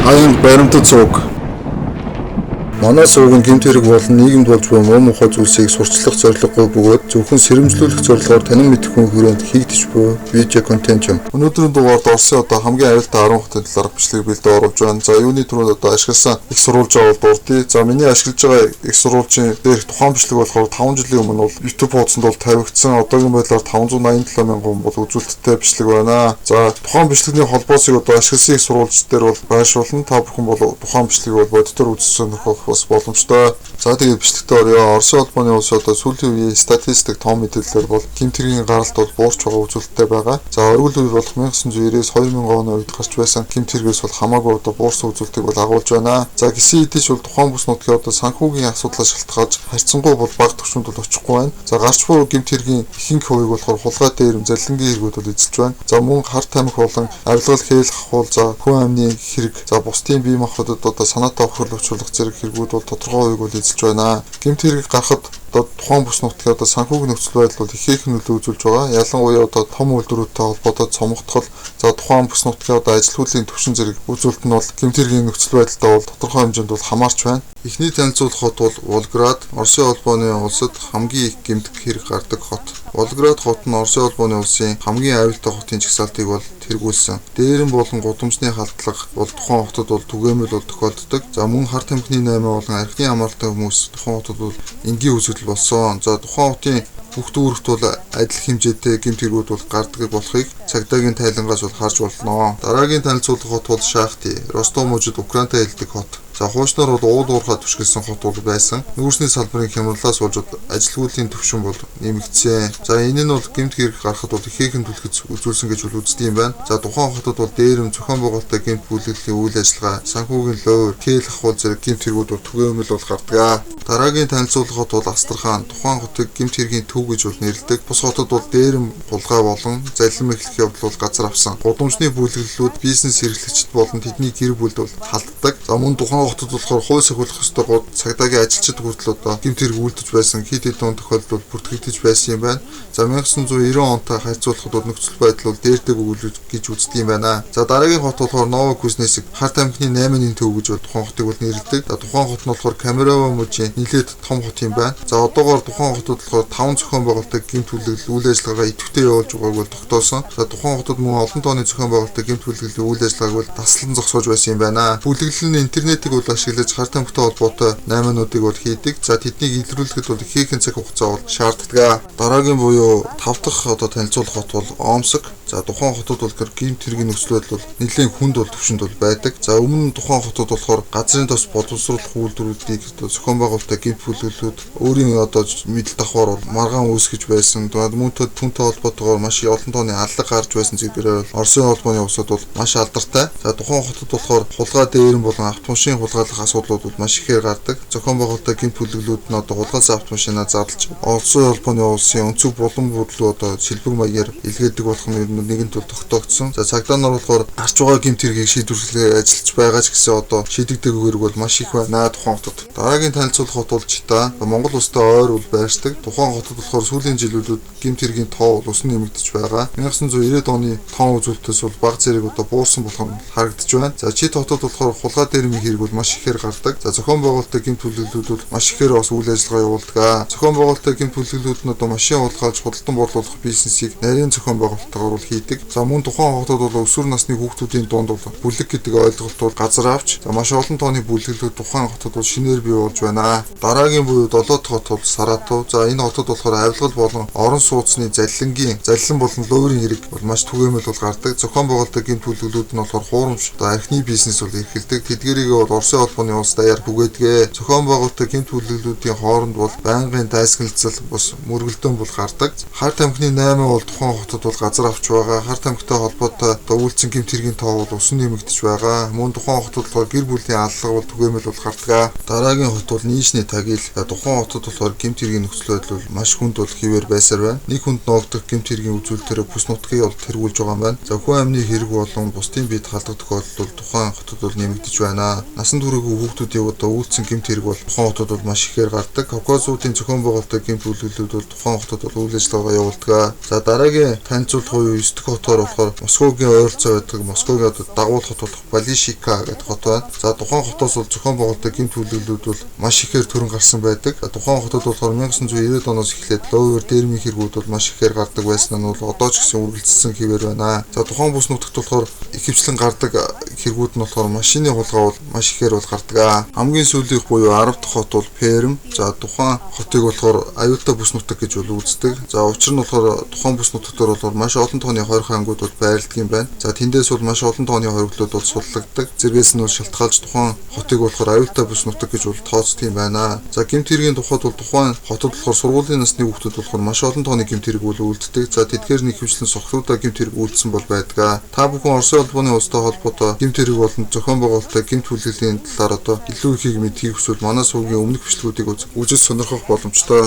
Аянд баримтат сууг. Манай суугийн гэмт хэрэг болон нийгэмд болж буй муу мухай зүйлсийг сурчлах зорилгогүй бөгөөд зөвхөн сэрэмжлүүлэх зорилгоор танин мэдэх хүн хүрээнд хийгдэж буй видео контент юм. Өнөөдрийн дугаард Оросын хамгийн аюултай 10 хотын талаарх бичлэг бэлдээ оруулж байна. За юуны түрүүнд ашигласан их сурвалжаа бол дурдъя. За миний ашиглаж байгаа их сурвалжийн дээрх тухайн бичлэг болохоор 5 жилийн өмнө бол YouTube хуудсанд бол тавигдсан. Одоогийн байдлаар 587 мянган бол үзүүлэлттэй бичлэг байна. За тухайн бичлэгний холбоосыг ашигласан их сурвалж дээр бол байршуулна. Та бүхэн бол тухайн бичлэгийг бол бодитоор үзсэн нөхөх боломжтой. За тэгээд бичлэгтээ орё. Оросын улбаны улс сүүлийн үеийн статистик том мэдээлэлээр бол гэмт хэргийн гаралт бол буурч байгаа үзүүлэлттэй байгаа. За оргил үе болох 1990-с 2000 оны үед гарч байсан гэмт хэрэгээс бол хамаагүй буурсан үзүүлэлтийг бол агуулж байна. За гисэн эдэж бол тухайн бүс нутгийн санхүүгийн асуудлаас шалтгаалж харьцангуй бол бага түвшинд бол очихгүй байна. За гарч буй гэмт хэргийн ихэнх хувийг болохоор хулгай дээрэм заллингийн хэрэгүүд бол эзэлж байна. За мөн хар тамхи болон авилгал хээл хавуул за хүн амны хэрэг за бусдын бие махбодод санаатай охирол учруулах зэрэг хэрэгүүд бол тодорхой хувийг бол эзэлж байна. Гэмт хэрэг гарахад тухайн бүс нутгийн санхүүгийн нөхцөл байдал бол их нөлөө үзүүлж байгаа. Ялангуяа том үйлдвэрүүдтэй холбоотой цомогтгол за тухайн бүс нутгийн ажил хөдлийн түвшин зэрэг үзүүлэлт нь бол гэмт хэргийн нөхцөл байдалтай бол тодорхой хэмжээнд бол хамаарч байна. Эхний танилцуулах хот бол Волгоград, Оросын улбаны улсад хамгийн их гэмт хэрэг гардаг хот. Волгоград хот нь Оросын улбаны улсын хамгийн аюултай хотын жагсаалтыг бол тэргүүлсэн. Дээрэн болон гудамжны халдлага бол тухайн хотод бол түгээмэл бол тохиолддог. За мөн хар тамхины 8 болон архины амралтай хүмүүс тухайн хотод бол энгийн үзэгдэл болсон. За тухайн хотын бүх дүүрэгт бол адил хэмжээтэй гэмт хэргүүд бол гардаг болохыг цагдаагийн тайлангаас бол харж болно. Дараагийн танилцуулах хот бол Шахти, Ростов мужид Украинтай хэлдэг хот. За хуучнаар бол уул уурхай түшгэлсэн хот бол байсан. Нүүрсний салбарын хямралаас болж ажилгүйдлийн түвшин бол нэмэгдсэн. За энэ нь бол гэмт хэрэг гарахад бол ихээхэн түлхэж үзүүлсэн гэж бол үздэг юм байна. За тухайн хотод бол дээрэм зохион байгуулалттай гэмт бүлэглэлийн үйл ажиллагаа, санхүүгийн лойр, кээл ахуул зэрэг гэмт хэргүүд бол түгээмэл бол гардаг. Дараагийн танилцуулах хот бол Астрахан. Тухайн хотыг гэмт хэргийн төв гэж бол нэрлэдэг. Бус хотод бол дээрэм хулгай болон заллим эхлэх явдал бол газар авсан. Гудамжны бүлэглэлүүд бизнес эрхлэгчид болон тэдний гэр бүлд бол халддаг. За мөн тухайн хотод болохоор хууль сахиулах ёстой гол цагдаагийн ажилчид хүртэл гэмт хэрэг үйлдэж байсан хэд хэдэн тохиолдолд бүртгэгдэж байсан юм байна. За 1990 онтой харьцуулахад бол нөхцөл байдал бол дээрдэг өгүүлж гэж үздэг юм байна. За дараагийн хот болохоор Новокузнецк хар тамхины 8-ын төв гэж бол тухайн хотыг бол нэрлэдэг. За тухайн хот нь болохоор Камерово мужийн нэлээд том хот юм байна. За одоогоор тухайн хотод болохоор 5 зохион байгуулалттай гэмт бүлэглэл үйл ажиллагаагаа идэвхтэй явуулж байгааг бол тогтоосон. За тухайн хотод мөн олон тооны зохион байгуулалттай гэмт бүлэглэлийн үйл ажиллагааг бол таслан зогсоож байсан юм байна. Бүлэглэл нь интернетийг бол ашиглаж хар тамхитай холбоотой 8-нуудыг бол хийдэг. За тэднийг илрүүлэхэд бол ихээхэн цаг хугацаа бол шаарддаг. Дараагийн буюу 5 дахь танилцуулах хот бол Омск. За тухайн хотод бол гэмт хэргийн нөхцөл байдал бол нэлээд хүнд бол түвшинд бол байдаг. За өмнө нь тухайн хотод болохоор газрын тос боловсруулах үйлдвэрүүдийг зохион байгуулалттай гэмт бүлэглэлүүд өөрийн мэдэл давхар бол маргаан үүсгэж байсан. Мөн түүнтэй холбоотойгоор маш олон тооны аллаг гарч байсан зэрэгээрээ Оросын улбаны улсад бол маш алдартай. За тухайн хотод болохоор хулгай дээрэн болон автомашин хулгайлах асуудлууд бол маш ихээр гардаг. Зохион байгуулалттай гэмт бүлэглэлүүд нь хулгайлсан автомашинаа зарлж Оросын улбаны улсын өнцөг булан бүрлүү шилбэг маягаар илгээдэг болох нэгэнт бол тогтоогдсон. За цагдаа нар болохоор гарч байгаа гэмт хэргийг шийдвэрлэхээр ажиллаж байгаа ч гэсэн шийдэгдэг үүрэг бол маш их байна тухайн хотод. Дараагийн танилцуулах хот бол Чита. Монгол улстай ойр бол байршдаг. Тухайн хотод болохоор сүүлийн жилүүдэд гэмт хэргийн тоо бол усан нэмэгдэж байгаа. 1990 оны тоон үзүүлэлтээс бол бага зэрэг буурсан болох нь харагдаж байна. За Чит хотод болохоор хулгай дээрмийн хэрэг бол маш ихээр гардаг. За зохион байгуулалттай гэмт бүлэглэлүүд бол маш ихээр бас үйл ажиллагаа явуулдаг. Зохион байгуулалттай гэмт бүлэглэлүүд нь машин хулгайлж худалдан борлуулах бизнесийг нарийн зохион байгуулалттайгаар бол хийдэг. За мөн тухайн хотод бол өсвөр насны хүүхдүүдийн дунд бол бүлэг гэдэг ойлголт бол газар авч маш олон тооны бүлэглэлүүд тухайн хотод бол шинээр бий болж байна. Дараагийн буюу 7 дахь хот бол Саратов. За энэ хотод болохоор авилгал болон орон сууцны заллин болон лойрын хэрэг бол маш түгээмэл бол гардаг. Зохион байгуулалттай гэмт бүлэглэлүүд нь болохоор хуурамч архины бизнес бол эрхэлдэг. Тэдгэрийг бол Оросын улбаны улс даяар түгээдэг. Зохион байгуулалттай гэмт бүлэглэлүүдийн хооронд бол байнгын дайсагналцал бас мөргөлдөөн бол гардаг. Хар тамхины 8 бол тухайн хотод бол газар авч байгаа. Хар тамхитай холбоотой үйлцэн гэмт хэргийн тоо бол усан нэмэгдэж байгаа. Мөн тухайн хотод болохоор гэр бүлийн аллага бол түгээмэл бол гардаг. Дараагийн хот бол Нижний Тагил. Тухайн хотод болохоор гэмт хэргийн нөхцөл байдал бол маш хүнд бол хിവэр байсаар байна. Нэг хүнд ноогдох гэмт хэргийн үзүүлэлтээр бүс нутгийг бол тэргүүлж байгаа юм байна. За хүн амны хэрэг болон бусдын биед халдах тохиолдол бол тухайн хотод бол нэмэгдэж байна. Насан туршаагүй хүүхдүүдийн үйлцэн гэмт хэрэг бол тухайн хотод бол маш ихээр гардаг. Кавказуудын зохион байгуулалттай гэмт бүлэглэлүүд бол тухайн хотод бол үйл ажиллагаа явуулдаг. За дараагийн танилцуулах буюу 9 дэх хотоор болохоор Москвагийн ойролцоо байдаг Москвагийн одоо дагуулх хот болох Балишика гэдэг хот байна. За тухайн хотоос бол зохион байгуулалтын гэмт хүлээлтүүд бол маш ихээр төрөн гарсан байдаг. Тухайн хотод болохоор 1990 оноос эхлээд ловер дэрмийн хэрэгүүд бол маш ихээр гардаг байсан нь бол одоо ч гэсэн үргэлжилсэн хэвээр байна. За тухайн бус нутагт болохоор ихэвчлэн гардаг хэрэгүүд нь болохоор машины хулгай бол маш ихээр бол гардаг. Хамгийн сүүлийнх буюу 10 дахь хот бол Перм. За тухайн хотыг болохоор аюултай бүс нутаг гэж бол үздэг. За учир нь болохоор тухайн бүс нутагтаар бол маш олон тооны хорих ангууд бол байрладаг юм байна. За тэндээс бол маш олон тооны хориглолууд бол суллагддаг. Зэргээс нь бол шалтгаалж тухайн хотыг болохоор аюултай бүс нутаг гэж бол тооцдог юм байна. За гэмт хэргийн тухайд бол тухайн хотод болохоор сургуулийн насны хүүхдүүд болохоор маш олон тооны гэмт хэрэг бол үлддэг. За тэдгээр нэг хвчлэн сохруудаа гэмт хэрэг үлдсэн бол байдаг. Та бүхэн Оросын улбаны улстай холбоотой гэмт хэрэг болон зохион байгуулалттай гэмт хүлээлийн талаар одоо илүү ихийг мэдхийг хүсвэл манай сувгийн өмнөх бичлэгүүдийг үзэж сонирхох боломжтой.